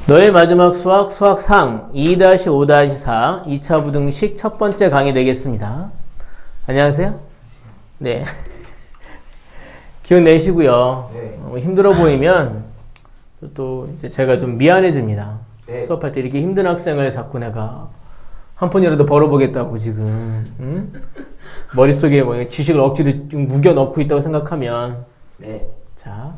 너의 마지막 수학 3 2-5-4 2차 부등식 첫 번째 강의 되겠습니다. 안녕하세요. 네. 기운 내시고요. 네. 힘들어 보이면 또 이제 제가 좀 미안해집니다. 네. 수업할 때 이렇게 힘든 학생을 자꾸 내가 한 푼이라도 벌어보겠다고 지금 머릿속에 뭐 지식을 억지로 좀 묵여 넣고 있다고 생각하면 네. 자,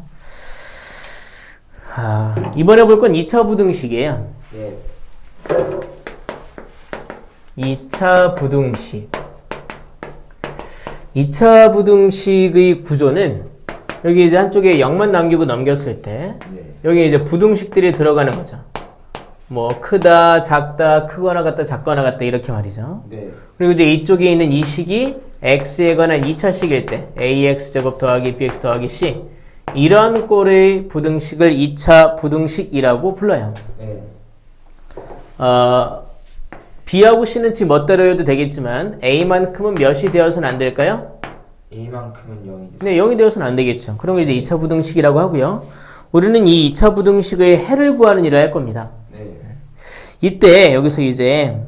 이번에 볼 건 2차 부등식이에요. 네. 2차 부등식. 2차 부등식의 구조는 여기 이제 한쪽에 0만 남기고 넘겼을 때 네. 여기 이제 부등식들이 들어가는 거죠. 뭐 크다, 작다, 크거나 같다, 작거나 같다 이렇게 말이죠. 네. 그리고 이제 이쪽에 있는 이 식이 x에 관한 2차식일 때 ax제곱 더하기 bx 더하기 c 이런 꼴의 부등식을 2차 부등식이라고 불러요. 네. b하고 c는 지 멋대로 해도 되겠지만 a만큼은 몇이 되어서는 안 될까요? A만큼은 0이겠죠. 네, 0이 되어서는 안 되겠죠. 그런 걸 이제 2차 부등식이라고 하고요. 우리는 이 2차 부등식의 해를 구하는 일을 할 겁니다. 네. 이때 여기서 이제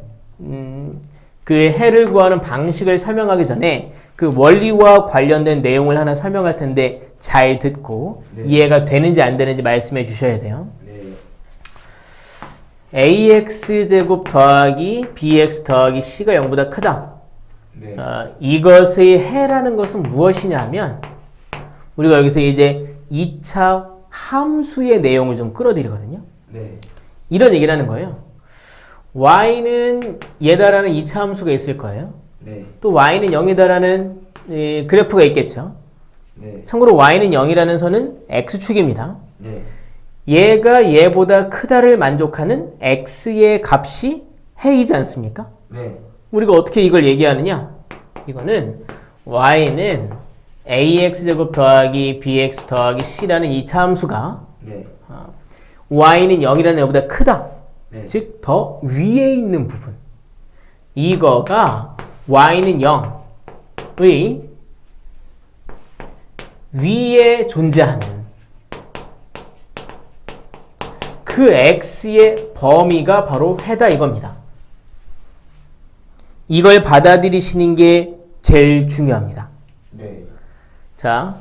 그 해를 구하는 방식을 설명하기 전에 그 원리와 관련된 내용을 하나 설명할 텐데 잘 듣고 네. 이해가 되는지 안 되는지 말씀해 주셔야 돼요. 네. ax제곱 더하기 bx 더하기 c가 0보다 크다. 네. 이것의 해라는 것은 무엇이냐 하면 우리가 여기서 이제 2차 함수의 내용을 좀 끌어들이거든요. 네. 이런 얘기를 하는 거예요. y는 얘다라는 2차 함수가 있을 거예요. 네. 또 y는 0이다라는 그래프가 있겠죠. 네. 참고로 y는 0이라는 선은 x축입니다. 네. 얘가 얘보다 크다를 만족하는 x의 값이 해이지 않습니까? 네. 우리가 어떻게 이걸 얘기하느냐? 이거는 y는 ax제곱 더하기 bx 더하기 c라는 2차 함수가 네. y는 0이라는 얘보다 크다. 네. 즉 더 위에 있는 부분. 이거가 y는 0의 위에 존재하는 그 x의 범위가 바로 해다 이겁니다. 이걸 받아들이시는 게 제일 중요합니다. 네. 자,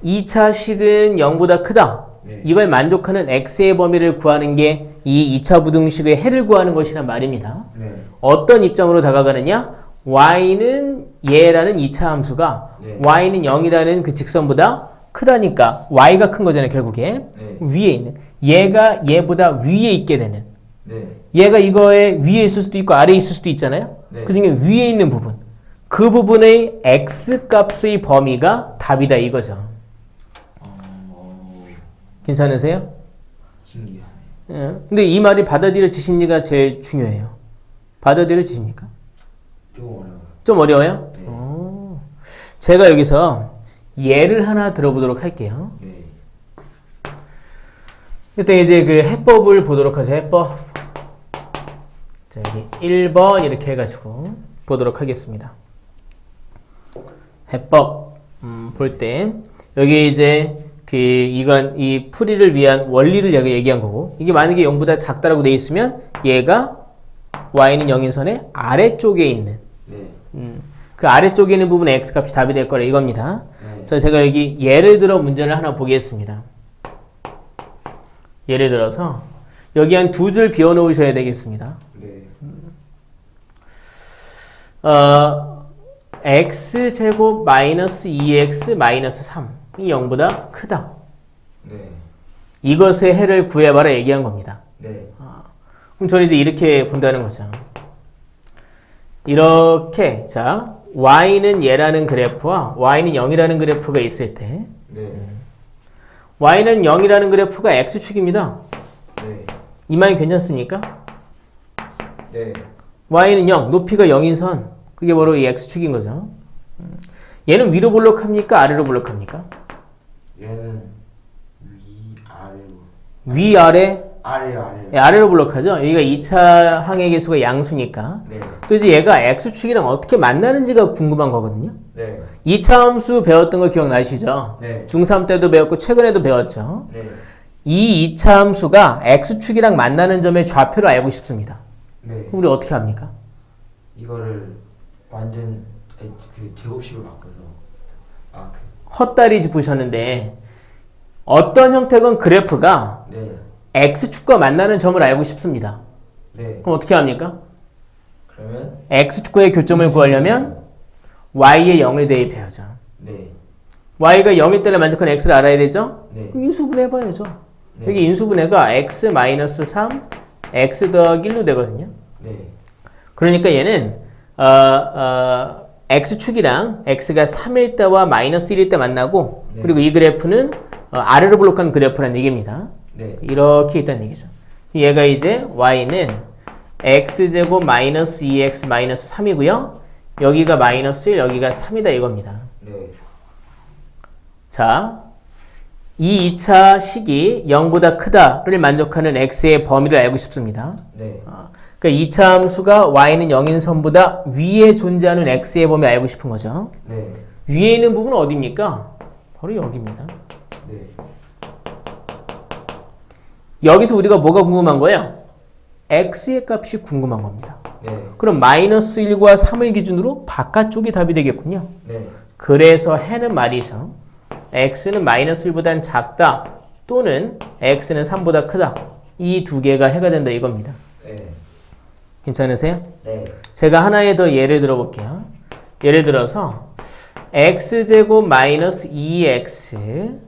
2차 식은 0보다 크다. 네. 이걸 만족하는 x의 범위를 구하는 게 이 2차 부등식의 해를 구하는 것이란 말입니다. 네. 어떤 입장으로 다가가느냐? y는 얘라는 2차 함수가 네. y는 0이라는 그 직선보다 크다니까 y가 큰 거잖아요, 결국에. 네. 위에 있는. 얘가 얘보다 위에 있게 되는. 네. 얘가 이거에 위에 있을 수도 있고 아래에 있을 수도 있잖아요. 네. 그 중에 위에 있는 부분. 그 부분의 x 값의 범위가 답이다 이거죠. 괜찮으세요? 신기하네. 예. 근데 이 말이 받아들여지십니까? 제일 중요해요. 받아들여지십니까? 좀 어려워요. 좀 어려워요? 네. 제가 여기서 예를 하나 들어보도록 할게요. 네. 일단 이제 그 해법을 보도록 하죠. 해법. 자, 여기 1번 이렇게 해가지고 보도록 하겠습니다. 해법 볼 때 여기 이제 이 풀이를 위한 원리를 얘기한 거고, 이게 만약에 0보다 작다라고 되어 있으면 얘가 y는 0인 선의 아래쪽에 있는 네. 그 아래쪽에 있는 부분의 x값이 답이 될 거라 이겁니다. 네. 자, 제가 여기 예를 들어 문제를 하나 보겠습니다. 예를 들어서 여기 한 두 줄 비워 놓으셔야 되겠습니다. 네. x제곱 마이너스 2x 마이너스 3이 0보다 크다. 네. 이것의 해를 구해봐라 얘기한 겁니다. 네. 그럼 저는 이제 이렇게 본다는 거죠. 이렇게, 자, y는 얘라는 그래프와 y는 0이라는 그래프가 있을 때, 네. y는 0이라는 그래프가 x축입니다. 네. 이 말이 괜찮습니까? 네. y는 0, 높이가 0인 선. 그게 바로 이 x축인 거죠. 얘는 위로 볼록합니까? 아래로 볼록합니까? 얘는 아래로. 위아래? 아래로. 예, 아래로 볼록하죠? 여기가 2차 항의 개수가 양수니까. 네. 또 이제 얘가 x축이랑 어떻게 만나는지가 궁금한 거거든요. 네. 2차 함수 배웠던 거 기억나시죠? 네. 중3 때도 배웠고 최근에도 배웠죠. 네. 이 이차함수가 x축이랑 만나는 점의 좌표를 알고 싶습니다. 네. 그럼 우리 어떻게 합니까? 이거를 완전 그 제곱식으로 바꿔서 헛다리 짚으셨는데 어떤 형태건 그래프가 네. x축과 만나는 점을 알고 싶습니다. 네. 그럼 어떻게 합니까? 그러면 x축과의 교점을 구하려면 y에 0을 대입해야죠. 네. y가 0일 때를 만족하는 x를 알아야 되죠? 네. 그럼 인수분해 해봐야죠. 네. 여기 인수분해가 x-3 x 더하기 1로 되거든요. 네. 그러니까 얘는 x축이랑 x가 3일 때와 마이너스 1일 때 만나고 네. 그리고 이 그래프는 아래로 블록한 그래프라는 얘기입니다. 네. 이렇게 있다는 얘기죠. 얘가 이제 y는 x제곱 마이너스 2x 마이너스 3이고요. 여기가 마이너스 1, 여기가 3이다 이겁니다. 네. 자, 이 2차 식이 0보다 크다를 만족하는 x의 범위를 알고 싶습니다. 네. 그러니까 2차 함수가 y는 0인 선보다 위에 존재하는 x의 범위 알고 싶은 거죠. 네. 위에 있는 부분은 어디입니까? 바로 여기입니다. 네. 여기서 우리가 뭐가 궁금한 거예요? x의 값이 궁금한 겁니다. 네. 그럼 마이너스 1과 3을 기준으로 바깥쪽이 답이 되겠군요. 네. 그래서 해는 말이죠. x는 마이너스 1보단 작다 또는 x는 3보다 크다. 이 두 개가 해가 된다 이겁니다. 네. 괜찮으세요? 네. 제가 하나의 더 예를 들어 볼게요. 예를 들어서 x제곱 마이너스 2x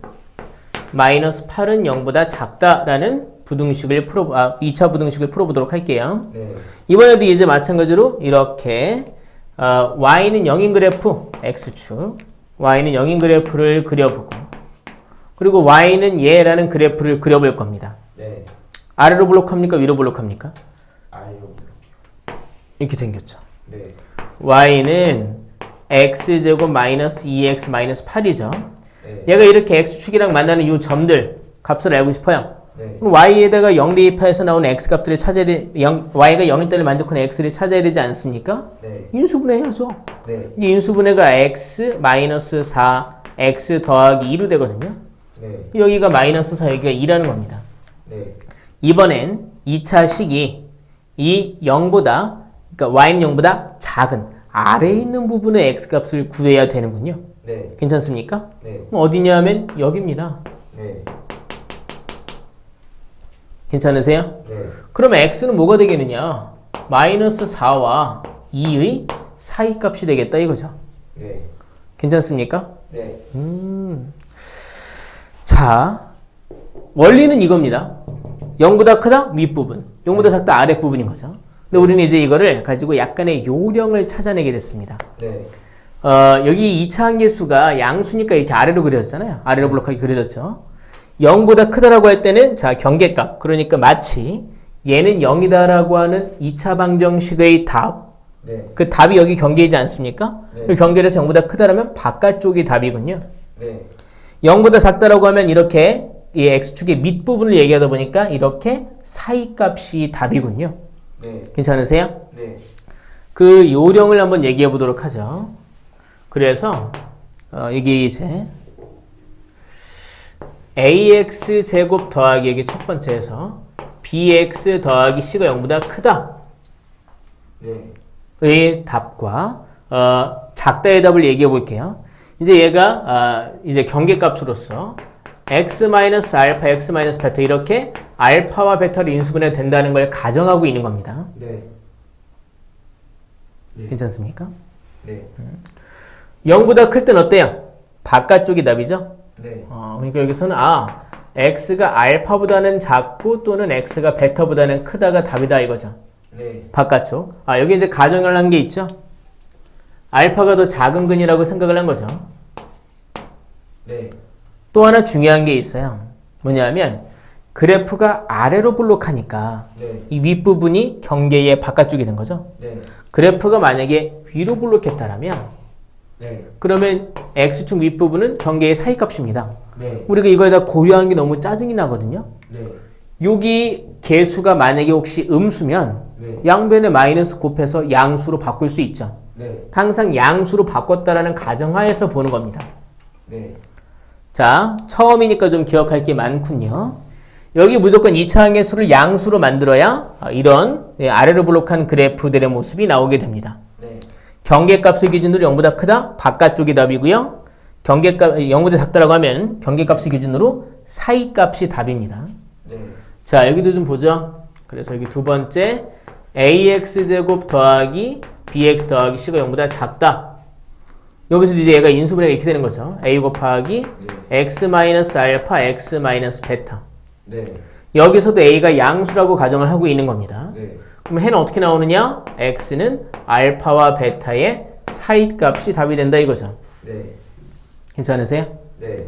마이너스 8은 0보다 작다라는 부등식을 2차 부등식을 풀어보도록 할게요. 네. 이번에도 이제 마찬가지로 이렇게 y는 0인 그래프 x축 y는 0인 그래프를 그려보고 그리고 y는 얘라는 그래프를 그려볼 겁니다. 네. 아래로 블록합니까? 위로 블록합니까? 아래로. 이렇게 생겼죠. 네. y는 x제곱 마이너스 2x 마이너스 8이죠. 네. 얘가 이렇게 x축이랑 만나는 이 점들 값을 알고 싶어요. 네. 그럼 y에다가 0 대입해서 나오는 x 값들을 찾아야 돼. y가 0일 때를 만족하는 x를 찾아야 되지 않습니까? 네. 인수분해 해야죠. 네. 이 인수분해가 x 마이너스 4 x 더하기 2로 되거든요. 네. 여기가 마이너스 4 여기가 2라는 겁니다. 네. 이번엔 2차 식이 이 0보다 그러니까 y는 0보다 작은 아래에 있는 부분의 x 값을 구해야 되는군요. 네. 괜찮습니까? 네. 그럼 어디냐면 여기입니다. 네. 괜찮으세요? 네. 그러면 x는 뭐가 되겠느냐? 마이너스 4와 2의 사이 값이 되겠다 이거죠. 네. 괜찮습니까? 네. 자, 원리는 이겁니다. 0보다 크다? 윗부분. 0보다 작다? 아랫부분인 거죠. 근데 우리는 이제 이거를 가지고 약간의 요령을 찾아내게 됐습니다. 네. 여기 2차 한계수가 양수니까 이렇게 아래로 그려졌잖아요. 아래로 블록하게 그려졌죠. 0보다 크다라고 할 때는 자 경계값. 그러니까 마치 얘는 0이다라고 하는 2차 방정식의 답. 네. 그 답이 여기 경계이지 않습니까? 네. 그 경계에서 0보다 크다라면 바깥쪽이 답이군요. 네. 0보다 작다라고 하면 이렇게 이 x축의 밑부분을 얘기하다 보니까 이렇게 사이값이 답이군요. 네. 괜찮으세요? 네. 그 요령을 한번 얘기해 보도록 하죠. 그래서 이게 이제 ax 제곱 더하기 여기 첫 번째에서 bx 더하기 c가 0보다 크다. 네. 의 답과 작다의 답을 얘기해 볼게요. 이제 얘가 이제 경계값으로서 x-알파, x-베타 이렇게 알파와 베타로 인수분해 된다는 걸 가정하고 있는 겁니다. 네. 네. 괜찮습니까? 네. 0보다 클 땐 어때요? 바깥쪽이 답이죠? 네. 그러니까 여기서는 x가 알파보다는 작고 또는 x가 베타보다는 크다가 답이다 이거죠. 네. 바깥쪽. 여기 이제 가정을 한 게 있죠. 알파가 더 작은 근이라고 생각을 한 거죠. 네. 또 하나 중요한 게 있어요. 뭐냐면 그래프가 아래로 블록하니까 네. 이 윗부분이 경계의 바깥쪽이 된 거죠. 네. 그래프가 만약에 위로 블록했다라면 네. 그러면 x축 윗부분은 경계의 사이값입니다. 네. 우리가 이걸 다 고려하는 게 너무 짜증이 나거든요. 네. 여기 개수가 만약에 혹시 음수면 네. 양변에 마이너스 곱해서 양수로 바꿀 수 있죠. 네. 항상 양수로 바꿨다라는 가정하에서 보는 겁니다. 네. 자, 처음이니까 좀 기억할 게 많군요. 여기 무조건 2차 함수를 양수로 만들어야 이런 아래로 블록한 그래프들의 모습이 나오게 됩니다. 네. 경계값을 기준으로 0보다 크다? 바깥쪽이 답이고요. 경계값 0보다 작다라고 하면 경계값을 기준으로 사이값이 답입니다. 네. 자, 여기도 좀 보죠. 그래서 여기 두 번째 ax제곱 더하기 bx 더하기 c가 0보다 작다. 여기서 이제 얘가 인수분해가 이렇게 되는 거죠. a 곱하기 네. x 마이너스 알파 x 마이너스 베타. 네. 여기서도 a가 양수라고 가정을 하고 있는 겁니다. 네. 그럼 해는 어떻게 나오느냐? x는 알파와 베타의 사이값이 답이 된다 이거죠. 네. 괜찮으세요? 네.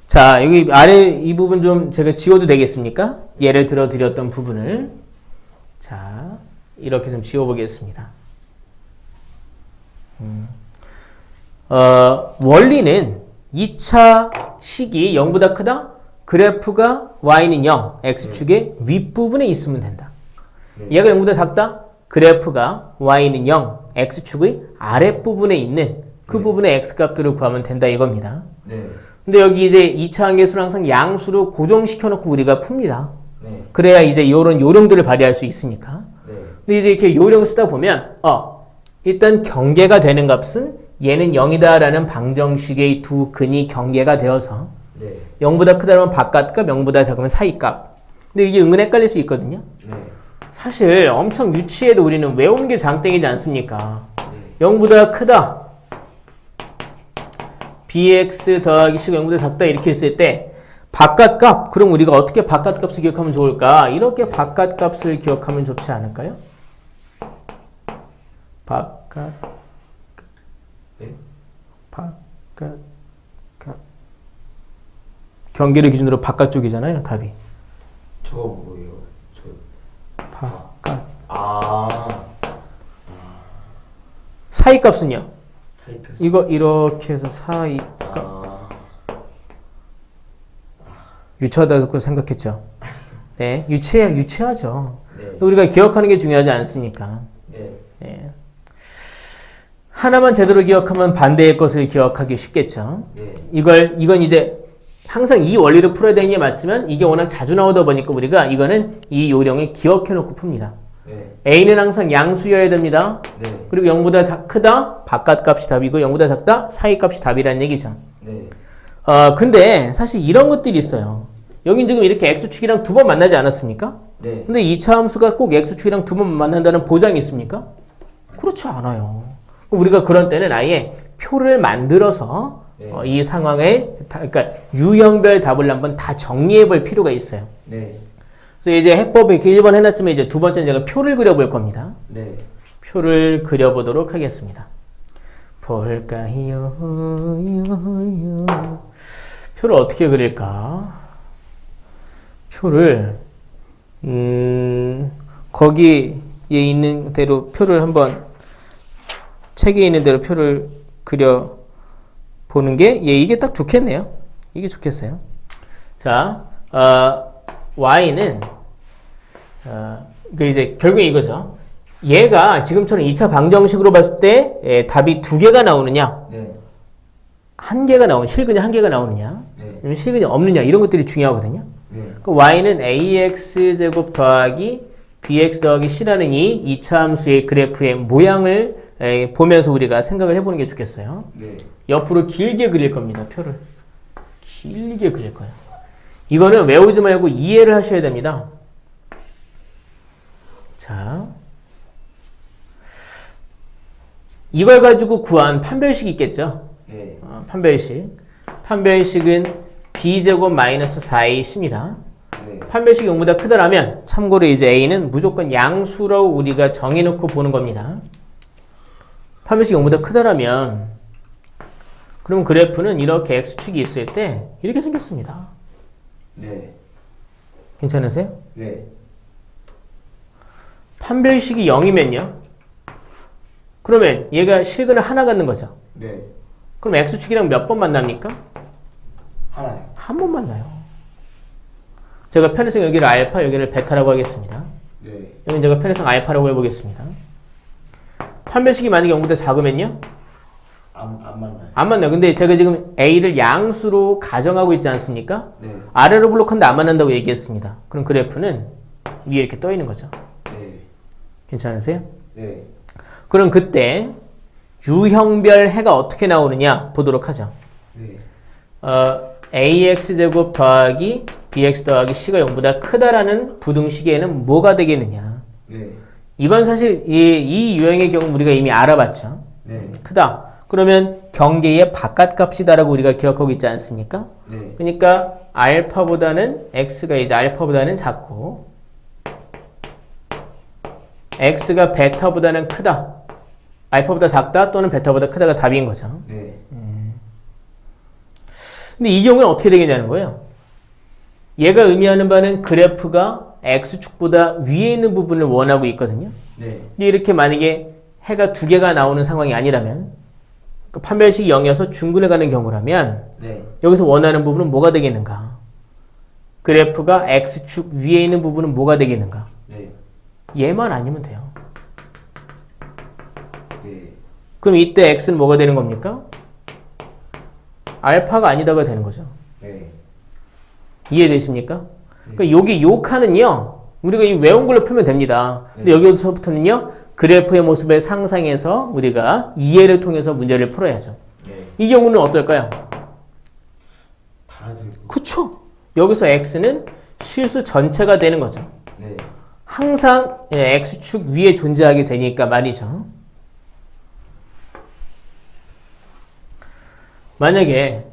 자, 여기 아래 이 부분 좀 제가 지워도 되겠습니까? 예를 들어 드렸던 부분을. 자, 이렇게 좀 지워보겠습니다. 원리는 2차 식이 0보다 크다? 그래프가 y는 0, x축의 윗부분에 있으면 된다. 얘가 0보다 작다? 그래프가 y는 0, x축의 아랫부분에 있는 그 부분의 x값들을 구하면 된다 이겁니다. 네. 근데 여기 이제 2차 함수를 항상 양수로 고정시켜 놓고 우리가 풉니다. 네. 그래야 이제 이런 요령들을 발휘할 수 있으니까. 네. 근데 이제 이렇게 요령 쓰다 보면 일단 경계가 되는 값은 얘는 0이다라는 방정식의 두 근이 경계가 되어서 네. 0보다 크다면 바깥값, 0보다 작으면 사이값. 근데 이게 은근 헷갈릴 수 있거든요. 네. 사실 엄청 유치해도 우리는 외우는 게 장땡이지 않습니까? 네. 0보다 크다. bx 더하기 c가 0보다 작다 이렇게 했을 때 바깥값, 그럼 우리가 어떻게 바깥값을 기억하면 좋을까? 이렇게 바깥값을 기억하면 좋지 않을까요? 바깥 네. 바깥값 경계를 기준으로 바깥쪽이잖아요, 답이. 저거 뭐예요? 저 바깥 아. 사이값은요? 사이트. 이거 이렇게 해서 사이값 아. 유치하다고 생각했죠? 네, 유치하죠. 네. 우리가 기억하는 게 중요하지 않습니까? 네. 네. 하나만 제대로 기억하면 반대의 것을 기억하기 쉽겠죠? 네. 이건 이제 항상 이 원리를 풀어야 되는 게 맞지만 이게 워낙 자주 나오다 보니까 우리가 이거는 이 요령을 기억해 놓고 풉니다. 네. a는 항상 양수여야 됩니다. 네. 그리고 0보다 크다, 바깥값이 답이고 0보다 작다, 사이값이 답이라는 얘기죠. 네. 근데 사실 이런 것들이 있어요. 여긴 지금 이렇게 x축이랑 두 번 만나지 않았습니까? 네. 근데 2차 함수가 꼭 x축이랑 두 번 만난다는 보장이 있습니까? 그렇지 않아요. 우리가 그런 때는 아예 표를 만들어서 네. 이 상황에 그러니까 유형별 답을 한번 다 정리해 볼 필요가 있어요. 네. 그래서 이제 해법을 이렇게 1번 해놨지만 이제 두 번째는 제가 표를 그려볼 겁니다. 네. 표를 그려보도록 하겠습니다. 볼까요? 표를 어떻게 그릴까? 표를 거기에 있는 대로 표를 한번 책에 있는 대로 표를 그려 보는 게 이게 딱 좋겠네요. 이게 좋겠어요. 자, y는 그 이제 결국 이거죠. 얘가 지금처럼 2차 방정식으로 봤을 때 답이 두 개가 나오느냐, 네. 한 개가 나오는 실근이 한 개가 나오느냐, 네. 아니면 실근이 없느냐 이런 것들이 중요하거든요. 네. 그 y는 ax 제곱 더하기 bx 더하기 c라는 이 2차 함수의 그래프의 모양을 보면서 우리가 생각을 해보는 게 좋겠어요. 네. 옆으로 길게 그릴 겁니다. 표를 길게 그릴 거예요. 이거는 외우지 말고 이해를 하셔야 됩니다. 자, 이걸 가지고 구한 판별식이 있겠죠. 네. 판별식. 판별식은 b제곱 마이너스 4a c입니다. 네. 판별식이 0보다 크다라면 참고로 이제 a는 무조건 양수로 우리가 정해놓고 보는 겁니다. 판별식이 0보다 크다라면 그럼 그래프는 이렇게 x축이 있을 때 이렇게 생겼습니다. 네. 괜찮으세요? 네. 판별식이 0이면요. 그러면 얘가 실근을 하나 갖는 거죠. 네. 그럼 x축이랑 몇 번 만납니까? 하나요. 한 번 만나요. 제가 편의성 여기를 알파, 여기를 베타라고 하겠습니다. 네. 여기는 제가 편의성 알파라고 해보겠습니다. 판별식이 만약에 0보다 작으면요. 안 만나요. 안 만나요. 근데 제가 지금 A를 양수로 가정하고 있지 않습니까? 네. 아래로 블록한데 안 만난다고 얘기했습니다. 그럼 그래프는 위에 이렇게 떠 있는 거죠. 네. 괜찮으세요? 네. 그럼 그때 유형별 해가 어떻게 나오느냐 보도록 하죠. 네. AX제곱 더하기 BX 더하기 C가 0보다 크다라는 부등식에는 뭐가 되겠느냐. 네. 이건 사실 이 유형의 경우 우리가 이미 알아봤죠. 네. 크다. 그러면 경계의 바깥값이다라고 우리가 기억하고 있지 않습니까? 네. 그러니까 알파보다는 x가 이제 알파보다는 작고 x가 베타보다는 크다. 알파보다 작다 또는 베타보다 크다가 답인 거죠. 네. 근데 이 경우는 어떻게 되겠냐는 거예요. 얘가 의미하는 바는 그래프가 x축보다 위에 있는 부분을 원하고 있거든요. 네. 근데 이렇게 만약에 해가 두 개가 나오는 상황이 아니라면 그 판별식이 0이어서 중근에 가는 경우라면 네. 여기서 원하는 부분은 뭐가 되겠는가? 그래프가 x축 위에 있는 부분은 뭐가 되겠는가? 네. 얘만 아니면 돼요. 네. 그럼 이때 x는 뭐가 되는 겁니까? 알파가 아니다가 되는 거죠. 네. 이해되십니까? 그러니까 여기 요 칸은요, 우리가 이 외운 걸로 풀면 됩니다. 근데 여기서부터는요, 그래프의 모습을 상상해서 우리가 이해를 통해서 문제를 풀어야죠. 네. 이 경우는 어떨까요? 다 되고. 그쵸? 여기서 x는 실수 전체가 되는 거죠. 네. 항상 x축 위에 존재하게 되니까 말이죠. 만약에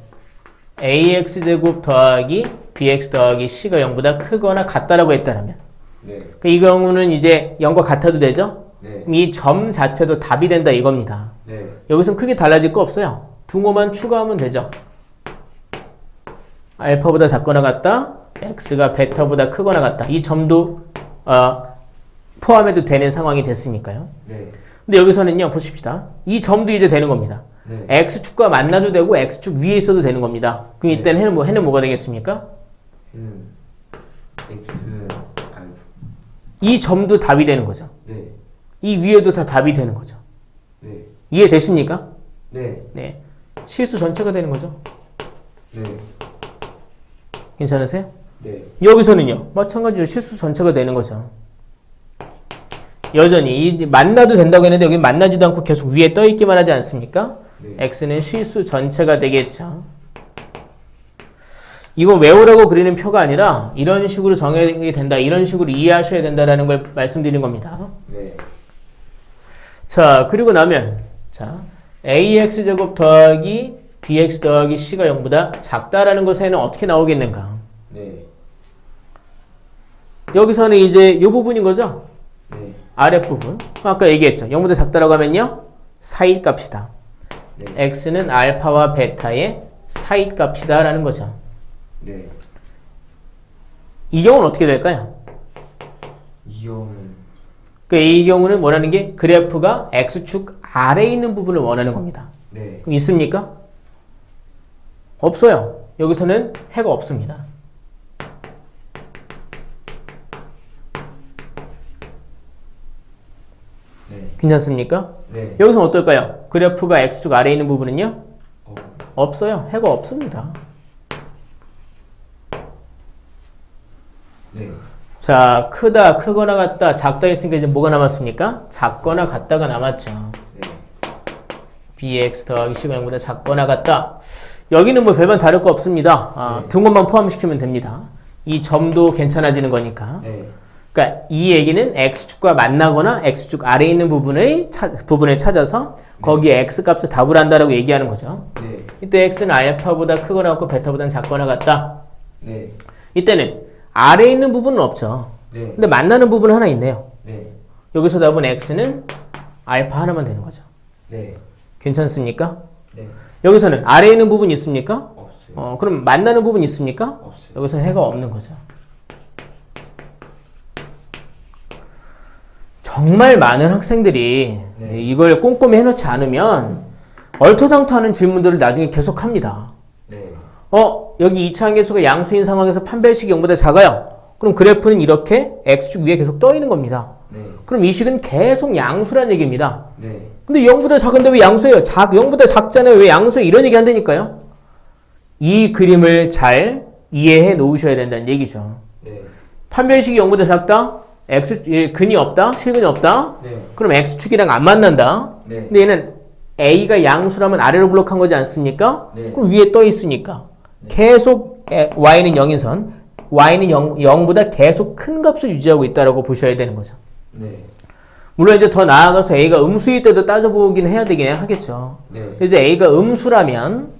ax제곱 더하기 bx 더하기 c가 0보다 크거나 같다라고 했다면 네. 이 경우는 이제 0과 같아도 되죠? 네. 이 점 자체도 답이 된다 이겁니다. 네. 여기서는 크게 달라질 거 없어요. 둥어만 추가하면 되죠. 알파보다 작거나 같다. x가 베타보다 크거나 같다. 이 점도 포함해도 되는 상황이 됐으니까요. 네. 근데 여기서는요. 보십시다. 이 점도 이제 되는 겁니다. 네. x축과 만나도 되고 x축 위에 있어도 되는 겁니다. 그럼 이때는 해는 뭐가 되겠습니까? X는 알파. 이 점도 답이 되는 거죠. 네. 이 위에도 다 답이 되는 거죠. 네. 이해되십니까? 네. 네. 실수 전체가 되는 거죠. 네. 괜찮으세요? 네. 여기서는요. 마찬가지로 실수 전체가 되는 거죠. 여전히 만나도 된다고 했는데 여기 만나지도 않고 계속 위에 떠 있기만 하지 않습니까? 네. x는 실수 전체가 되겠죠. 이거 외우라고 그리는 표가 아니라 이런 식으로 정해야 된다. 이런 식으로 이해하셔야 된다라는 걸 말씀드리는 겁니다. 네. 자, 그리고 나면 자, ax제곱 더하기 bx 더하기 c가 0보다 작다라는 것에는 어떻게 나오겠는가? 네. 여기서는 이제 이 부분인 거죠? 네. 아랫부분. 아까 얘기했죠. 0보다 작다라고 하면요. 사이 값이다. 네. x는 알파와 베타의 사이 값이다 라는 거죠. 네. 이 경우는 어떻게 될까요? 이 경우는 그러니까 이 경우는 원하는 게 그래프가 x축 아래에 있는 부분을 원하는 겁니다. 네. 그럼 있습니까? 없어요. 여기서는 해가 없습니다. 네. 괜찮습니까? 네. 여기서는 어떨까요? 그래프가 x축 아래에 있는 부분은요? 어. 없어요. 해가 없습니다. 네. 자, 크다, 크거나 같다, 작다 했으니까 이제 뭐가 남았습니까? 작거나 같다가 남았죠. 네. bx 더하기 c가 0보다 작거나 같다. 여기는 뭐 별반 다를 거 없습니다. 네. 등 것만 포함시키면 됩니다. 이 점도 괜찮아지는 거니까. 네. 그러니까 이 얘기는 x축과 만나거나 x축 아래에 있는 부분을 찾아서 거기에 x 값을 답을 한다라고 얘기하는 거죠. 네. 이때 x는 알파보다 크거나 같고 베타보다는 작거나 같다. 네. 이때는 아래에 있는 부분은 없죠. 네. 근데 만나는 부분 하나 있네요. 네. 여기서 답은 x는 알파 하나만 되는 거죠. 네. 괜찮습니까? 네. 여기서는 아래에 있는 부분이 있습니까? 없어요. 그럼 만나는 부분이 있습니까? 없어요. 여기서 해가 없는 거죠. 정말 많은 학생들이 네. 이걸 꼼꼼히 해놓지 않으면 얼토당토하는 질문들을 나중에 계속합니다. 네. 여기 2차 함계수가 양수인 상황에서 판별식이 0보다 작아요. 그럼 그래프는 이렇게 x축 위에 계속 떠 있는 겁니다. 네. 그럼 이 식은 계속 양수란 얘기입니다. 네. 근데 0보다 작은데 왜 양수예요? 0보다 작잖아요. 왜 양수예요? 이런 얘기 한다니까요. 이 그림을 잘 이해해 놓으셔야 된다는 얘기죠. 네. 판별식이 0보다 작다? 근이 없다? 실근이 없다? 네. 그럼 x축이랑 안 만난다. 네. 근데 얘는 a가 양수라면 아래로 블록한 거지 않습니까? 네. 그럼 위에 떠 있으니까 계속 y는 0인선, y는 0보다 계속 큰 값을 유지하고 있다고 보셔야 되는 거죠. 네. 물론 이제 더 나아가서 a가 음수일 때도 따져보긴 해야 되긴 하겠죠. 네. 이제 a가 음수라면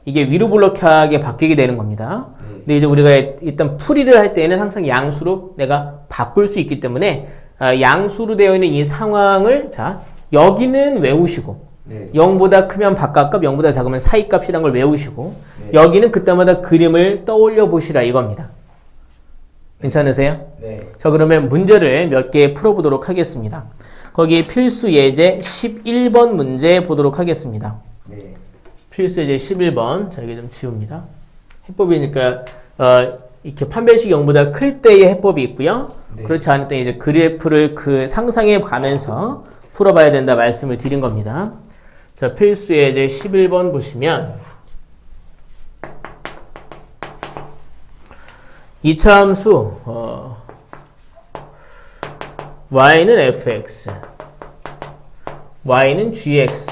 이게 위로 블록하게 바뀌게 되는 겁니다. 네. 근데 이제 우리가 일단 풀이를 할 때는 항상 양수로 내가 바꿀 수 있기 때문에 양수로 되어 있는 이 상황을 자 여기는 외우시고 네. 0보다 크면 바깥값, 0보다 작으면 사이값이란 걸 외우시고 네. 여기는 그때마다 그림을 떠올려 보시라 이겁니다. 괜찮으세요? 네. 자, 그러면 문제를 몇 개 풀어보도록 하겠습니다. 거기 필수 예제 11번 문제 보도록 하겠습니다. 네. 필수 예제 11번. 자, 이게 좀 지웁니다. 해법이니까, 이렇게 판별식 0보다 클 때의 해법이 있고요. 네. 그렇지 않을 때 이제 그래프를 그 상상해 가면서 풀어봐야 된다 말씀을 드린 겁니다. 자, 필수 예제 11번 보시면, 이차함수, y는 fx, y는 gx.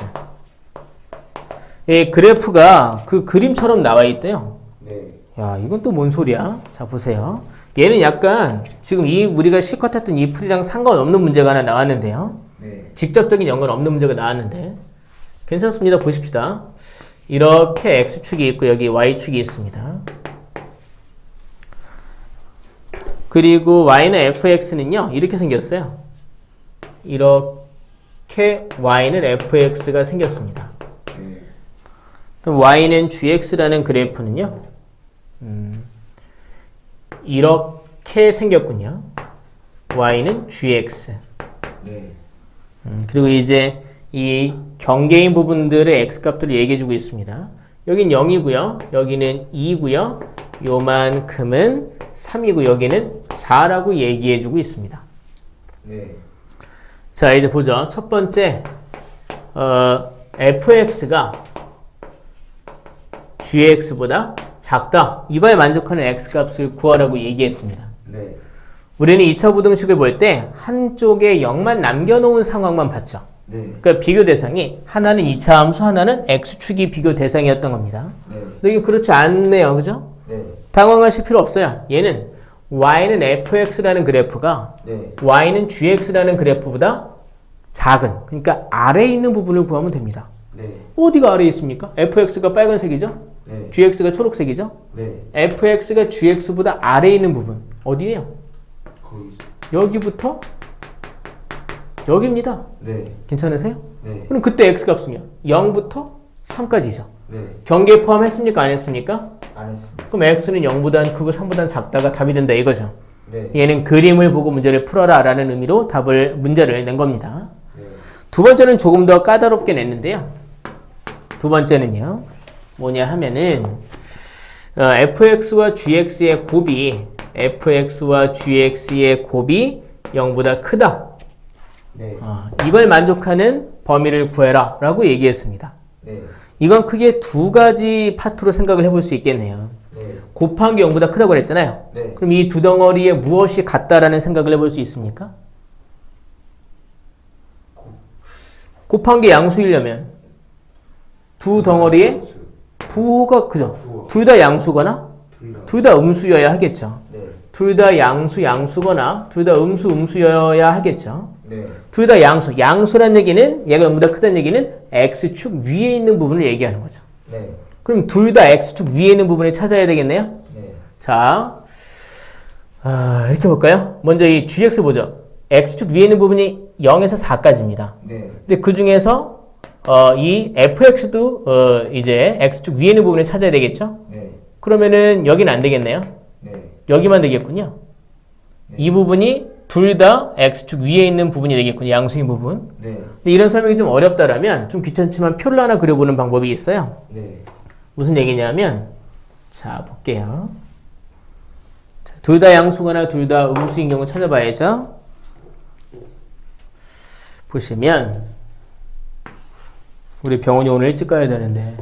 이 그래프가 그 그림처럼 나와 있대요. 네. 야, 이건 또 뭔 소리야? 자, 보세요. 얘는 약간 지금 우리가 실컷 했던 이 풀이랑 상관없는 문제가 하나 나왔는데요. 네. 직접적인 연관 없는 문제가 나왔는데 괜찮습니다. 보십시다. 이렇게 x축이 있고 여기 y축이 있습니다. 그리고 y는 fx는요. 이렇게 생겼어요. 이렇게 y는 fx가 생겼습니다. 네. 그럼 y는 gx라는 그래프는요. 이렇게 생겼군요. y는 gx. 네. 그리고 이제 이 경계인 부분들의 x값들을 얘기해주고 있습니다. 여긴 0이고요. 여기는 2고요. 요만큼은 3이고 여기는 4라고 얘기해주고 있습니다. 네. 자, 이제 보죠. 첫 번째 fx가 gx보다 작다. 이거에 만족하는 x값을 구하라고 얘기했습니다. 네. 우리는 2차 부등식을 볼 때 한쪽에 0만 남겨놓은 상황만 봤죠. 네. 그러니까 비교 대상이 하나는 2차 함수, 하나는 x축이 비교 대상이었던 겁니다. 네. 근데 이게 그렇지 않네요. 그죠? 네. 당황하실 필요 없어요. 얘는 y는 fx라는 그래프가 네. y는 gx라는 그래프보다 작은, 그러니까 아래에 있는 부분을 구하면 됩니다. 네. 어디가 아래에 있습니까? fx가 빨간색이죠? 네. gx가 초록색이죠? 네. fx가 gx보다 아래에 있는 부분 어디예요? 거기. 여기부터 여기입니다. 네. 괜찮으세요? 네. 그럼 그때 x값은요? 0부터 3까지죠. 네. 경계 포함했습니까? 안 했습니까? 안 했습니다. 그럼 x는 0보다 크고 3보다 작다가 답이 된다 이거죠. 네. 얘는 그림을 보고 문제를 풀어라 라는 의미로 문제를 낸 겁니다. 네. 두 번째는 조금 더 까다롭게 냈는데요. 두 번째는요. 뭐냐 하면은 fx와 gx의 곱이 0보다 크다. 네. 이걸 만족하는 범위를 구해라 라고 얘기했습니다. 네. 이건 크게 두 가지 파트로 생각을 해볼 수 있겠네요. 네. 곱한 게 0보다 크다고 그랬잖아요. 네. 그럼 이 두 덩어리에 무엇이 같다라는 생각을 해볼 수 있습니까? 곱한 게 양수이려면 두 덩어리에 부호가 그죠? 부호. 둘 다 양수거나 둘 다 음수여야 하겠죠. 네. 둘 다 양수거나 둘 다 음수여야 하겠죠. 네. 둘 다 양수란 얘기는 얘가 0보다 크다는 얘기는 x축 위에 있는 부분을 얘기하는 거죠. 네. 그럼 둘 다 x축 위에 있는 부분을 찾아야 되겠네요. 네. 자, 이렇게 볼까요? 먼저 이 gx 보죠. x축 위에 있는 부분이 0에서 4까지입니다. 네. 근데 그 중에서 이 fx도 이제 x축 위에 있는 부분을 찾아야 되겠죠? 네. 그러면은 여기는 안 되겠네요. 네. 여기만 되겠군요. 이 부분이 둘 다 x축 위에 있는 부분이 되겠군요. 양수인 부분. 네. 근데 이런 설명이 좀 어렵다라면 좀 귀찮지만 표를 하나 그려보는 방법이 있어요. 네. 무슨 얘기냐면 자 볼게요. 둘 다 양수거나 둘 다 음수인 경우 찾아봐야죠. 보시면 우리 병원이 오늘 일찍 가야 되는데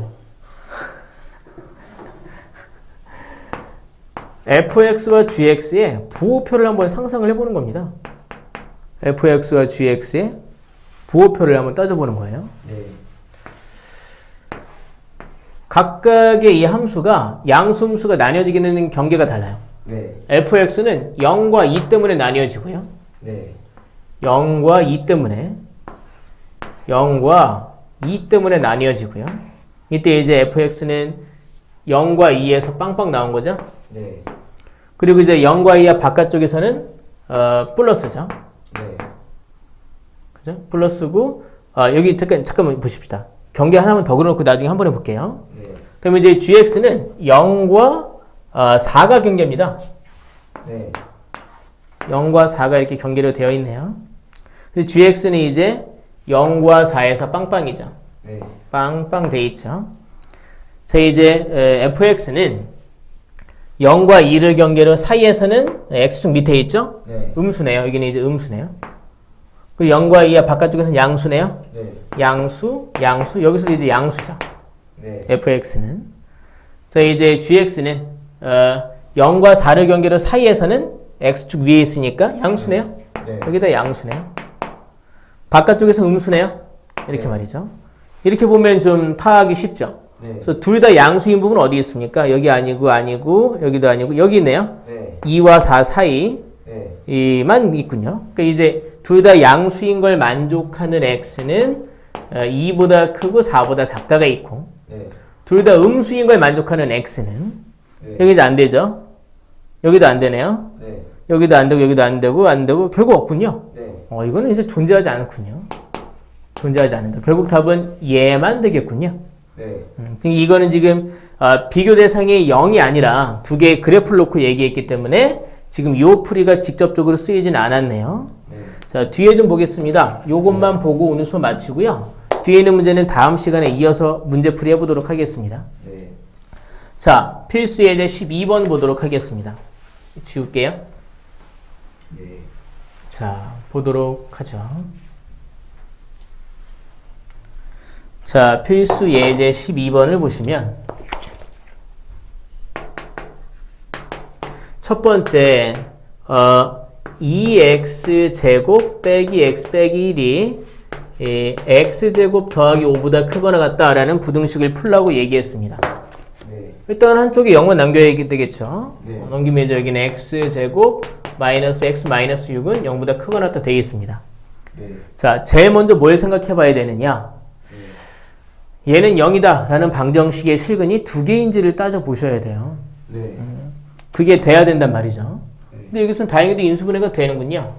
fx와 gx의 부호표를 한번 상상을 해보는 겁니다. fx와 gx의 부호표를 한번 따져보는 거예요. 네. 각각의 이 함수가 양수함수가 나뉘어지게 되는 경계가 달라요. 네. fx는 0과 2 때문에 나뉘어지고요. 네. 0과 2 때문에 0과 2 때문에 나뉘어지고요. 이때 이제 fx는 0과 2에서 빵빵 나온 거죠. 네. 그리고 이제 0과 2와 바깥쪽에서는 플러스죠. 네. 그죠? 플러스고 여기 잠깐만 보십시다. 경계 하나만 더 그려놓고 나중에 한번 해볼게요. 네. 그러면 이제 gx는 0과 4가 경계입니다. 네. 0과 4가 이렇게 경계로 되어 있네요. gx는 이제 0과 4에서 빵빵이죠. 네. 빵빵 돼 있죠. 자, 이제 fx는 0과 2를 경계로 사이에서는 x축 밑에 있죠? 네. 음수네요. 여기는 이제 음수네요. 그리고 0과 2와 바깥쪽에서는 양수네요. 네. 양수, 여기서 이제 양수죠. 네. fx는. 자, 이제 gx는 0과 4를 경계로 사이에서는 x축 위에 있으니까 양수네요. 네. 여기다 양수네요. 바깥쪽에서 음수네요. 이렇게 네. 말이죠. 이렇게 보면 좀 파악이 쉽죠. 네. 그래서 둘 다 양수인 부분은 어디 있습니까? 여기 아니고, 여기도 아니고, 여기 있네요. 네. 2와 4 사이, 네. 이만 있군요. 그러니까 이제 둘 다 양수인 걸 만족하는 x는 2보다 크고 4보다 작다가 있고, 네. 둘 다 음수인 걸 만족하는 x는 네. 여기 이제 안 되죠. 여기도 안 되네요. 네. 여기도 안 되고, 여기도 안 되고, 결국 없군요. 네. 이거는 이제 존재하지 않군요. 존재하지 않는다. 결국 답은 얘만 되겠군요. 네. 지금 이거는 지금 비교 대상이 0이 아니라 두 개의 그래프를 놓고 얘기했기 때문에 지금 이 풀이가 직접적으로 쓰이진 않았네요. 네. 자, 뒤에 좀 보겠습니다. 요것만 보고 오늘 수업 마치고요. 뒤에 있는 문제는 다음 시간에 이어서 문제풀이 해보도록 하겠습니다. 네. 자, 필수 예제 12번 보도록 하겠습니다. 지울게요. 네. 자, 보도록 하죠. 자, 필수 예제 12번을 보시면 첫 번째 2x제곱 빼기 x 빼기 1이 x제곱 더하기 5보다 크거나 같다라는 부등식을 풀라고 얘기했습니다. 네. 일단 한쪽에 0만 남겨야 되겠죠. 네. 넘기면 이제 여기는 x제곱 마이너스 x 마이너스 6은 0보다 크거나 같다 되어 있습니다. 네. 자, 제일 먼저 뭘 생각해 봐야 되느냐. 얘는 0이다 라는 방정식의 실근이 두 개인지를 따져 보셔야 돼요. 네. 그게 돼야 된단 말이죠. 네. 근데 여기서는 다행히도 인수분해가 되는군요.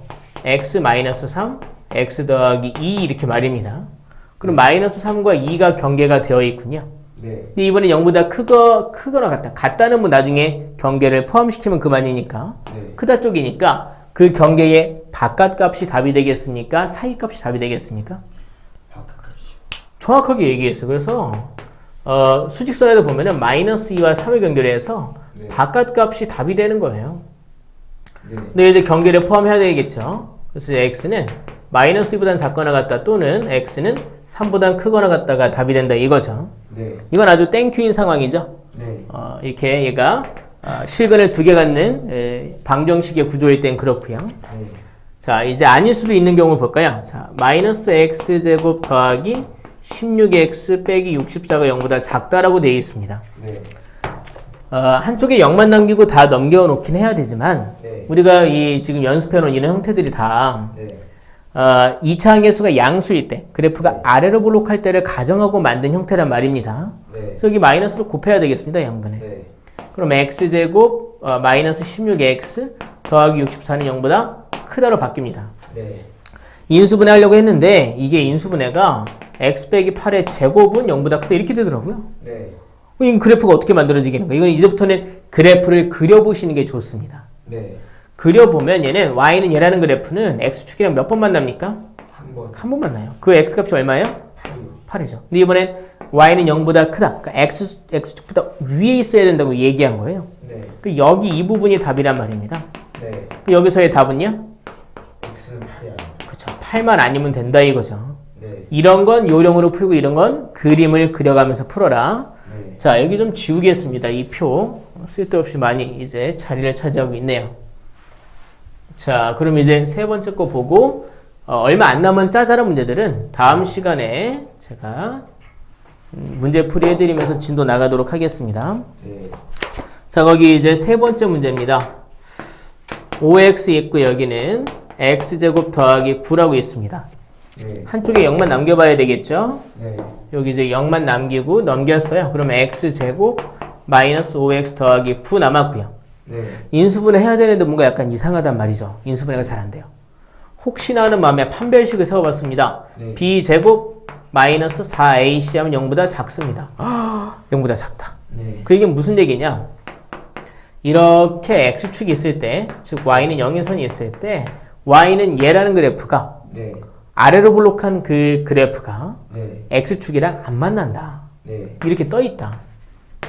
x-3, x 더하기 2 이렇게 말입니다. 그럼 마이너스 3과 2가 경계가 되어 있군요. 네. 근데 이번에 0보다 크거나 같다. 같다는 뭐 나중에 경계를 포함시키면 그만이니까. 네. 크다 쪽이니까 그 경계의 바깥값이 답이 되겠습니까? 사이값이 답이 되겠습니까? 바깥값이요. 정확하게 얘기했어요. 그래서 수직선에도 보면은 마이너스 2와 3을 경계해서 네. 바깥값이 답이 되는 거예요. 네. 근데 이제 경계를 포함해야 되겠죠. 그래서 x는 마이너스 2보다는 작거나 같다 또는 x는 3보다는 크거나 같다가 답이 된다 이거죠. 네. 이건 아주 땡큐인 상황이죠. 네. 이렇게 얘가 실근을 두 개 갖는 방정식의 구조일 땐 그렇고요. 네. 자, 이제 아닐 수도 있는 경우 볼까요? 자, 마이너스 x제곱 더하기 16x 빼기 64가 0보다 작다라고 되어 있습니다. 네. 한쪽에 0만 남기고 다 넘겨 놓긴 해야 되지만 네. 우리가 이 지금 연습해 놓은 이런 형태들이 다 네. 2차 함계수가 양수일 때 그래프가 네. 아래로 볼록할 때를 가정하고 만든 형태란 말입니다. 네. 그래서 여기 마이너스로 곱해야 되겠습니다. 양분에. 네. 그럼 x제곱 마이너스 16x 더하기 64는 0보다 크다로 바뀝니다. 네. 인수분해 하려고 했는데 이게 인수분해가 x 빼기 8의 제곱은 0보다 크다 이렇게 되더라고요. 네. 이 그래프가 어떻게 만들어지겠는가? 이건 이제부터는 그래프를 그려보시는 게 좋습니다. 네. 그려보면 얘는 y는 얘라는 그래프는 x축이랑 몇 번 만납니까? 한 번. 한 번 만나요. 그 x값이 얼마예요? 8이요. 8이죠. 근데 이번엔 y는 0보다 크다. 그러니까 x축보다 위에 있어야 된다고 얘기한 거예요. 네. 그 여기 이 부분이 답이란 말입니다. 네. 그 여기서의 답은요? x는 8이 아니에요. 그렇죠. 8만 아니면 된다 이거죠. 네. 이런 건 요령으로 풀고 이런 건 그림을 그려가면서 풀어라. 네. 자, 여기 좀 지우겠습니다. 이 표. 쓸데없이 많이 이제 자리를 차지하고 있네요. 자, 그럼 이제 세 번째 거 보고, 얼마 안 남은 짜잘한 문제들은 다음 시간에 제가 문제풀이 해드리면서 진도 나가도록 하겠습니다. 네. 자, 거기 이제 세 번째 문제입니다. 5x 있고 여기는 x제곱 더하기 9라고 있습니다. 네. 한쪽에 0만 남겨봐야 되겠죠? 네. 여기 이제 0만 남기고 넘겼어요. 그러면 x제곱 마이너스 5x 더하기 9 남았고요. 네. 인수분해 해야 되는데 뭔가 약간 이상하단 말이죠. 인수분해가 잘 안 돼요. 혹시나 하는 마음에 판별식을 세워봤습니다. 네. b제곱 마이너스 4ac 하면 0보다 작습니다. 0보다 작다. 네. 그 얘기는 무슨 얘기냐? 이렇게 x축이 있을 때, 즉 y는 0의 선이 있을 때 y는 얘라는 그래프가 네. 아래로 볼록한 그 그래프가 네. x축이랑 안 만난다. 네. 이렇게 떠 있다.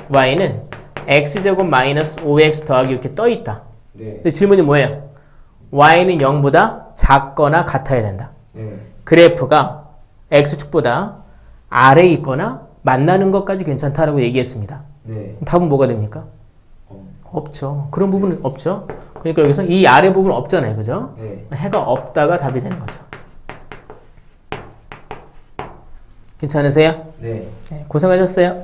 y는 x제곱 마이너스 5x 더하기 이렇게 떠 있다. 네. 근데 질문이 뭐예요? y는 0보다 작거나 같아야 된다. 네. 그래프가 x축보다 아래에 있거나 만나는 것까지 괜찮다라고 얘기했습니다. 네. 답은 뭐가 됩니까? 없죠. 그런 부분은 없죠. 그러니까 여기서 이 아래 부분은 없잖아요. 그죠? 네. 해가 없다가 답이 되는 거죠. 괜찮으세요? 네. 네, 고생하셨어요.